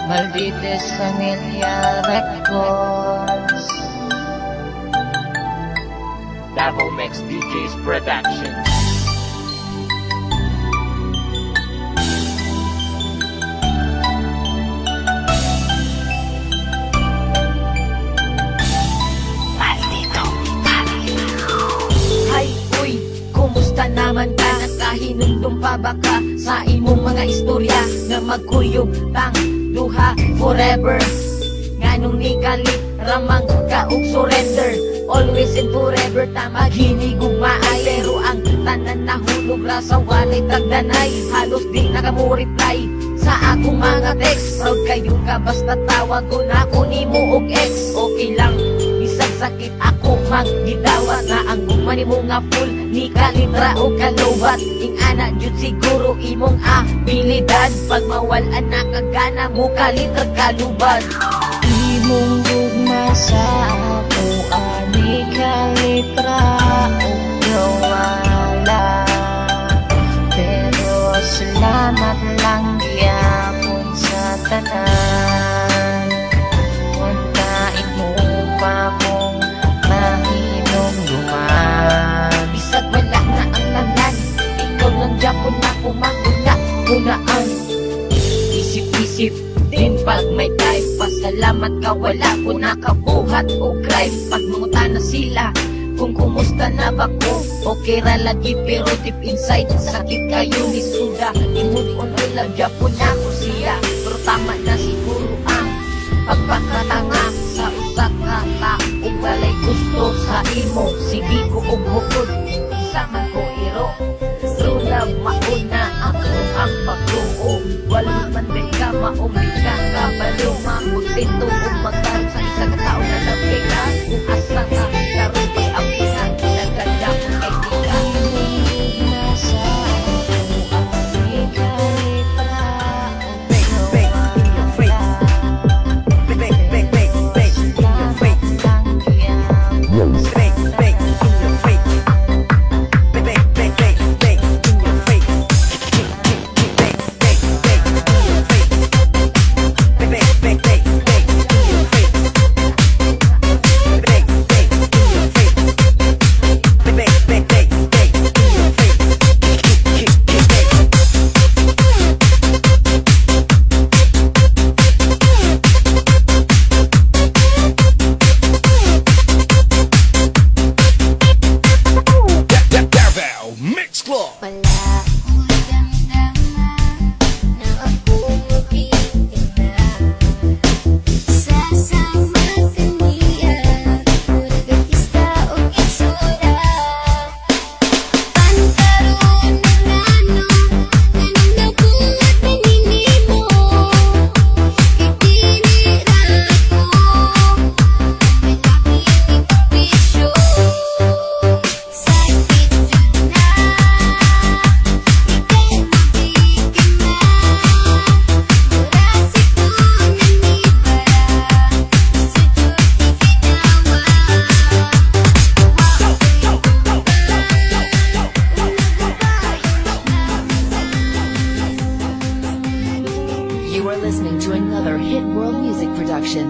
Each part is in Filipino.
Maldites Familia Records. Davao Mix DJs Production. Hay, uy, kumusta naman ka? Nakahinumdum pa ba ka sa imong mga istorya na magkuyog tang duha forever? Nganong ni kalit ramang ka og surrender? Always and forever ta maghinigugmaay, pero ang tanan nahulog ra sa walay tagdanay. Halos di na ka mo reply sa akong mga text. Proud kayo ka basta tawag ko na ako nimo og ex. Okay lang, isang sakit ako magdidawat na ang gugman mo nga full ni kalitra o kalobat. Ing ana jud siguro imong abilidad, pag mawalan na kagana mo kalitra kalubad. Imong gugma sa ako ani kalitra o nawala, pero salamat lang gyapon sa tanan. Untain mo pa mong mahinumduman. Bisag wala na ang tanan, ikaw lang gyapon na kumanguna-gunaan. Isip-isip din pag may time, pasalamat ka wala ko nakabuhat o crime. Pag mangutana sila kung kumusta na ba ko, okay ra lagi pero deep inside sakit kayo ni suda. I-move on o lagyapon na ko siya, pero tama na siguro ang pagpakatanga sa usa ka tao walay gusto sa imo. Sige ko og hukod sama ko iro, love mauna ako ang pagtuo. Wala man din ka maumbi ka kabalo, mamutinto kung magkaroon sa isang tao na labi ka. Kung asa ka karoon pa ang isang ginaganda mo kay tika. Nasa ako ang ikalitra, Bass in your face. Bass in your face. Bass in your face. Davao Mix Club. Wala akong damdaman na ako mabitina. Sasama kaniya, purgatista o isura. Pantaron na nano, ganun na buhat na ninimo. Itinira ko, may labi ang ipisyo. Sakit jud na, ikaw mabigyan na. Murasik ko nanibara, gusto jud iginawa. You are listening to another Hit World Music production.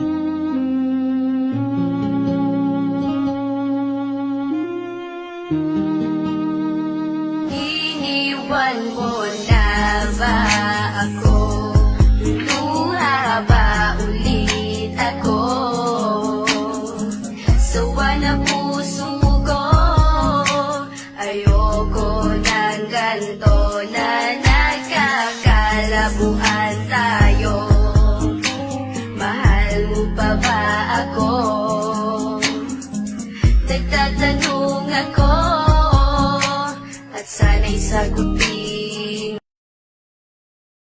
Iniwan mo na ba ako? Luha ba ulit ako? Sawa na puso ko, ayoko ng ganto na nagkakalabuan tayo. Mahal mo pa ba ako? Nagtatanong ako at sana'y sagutin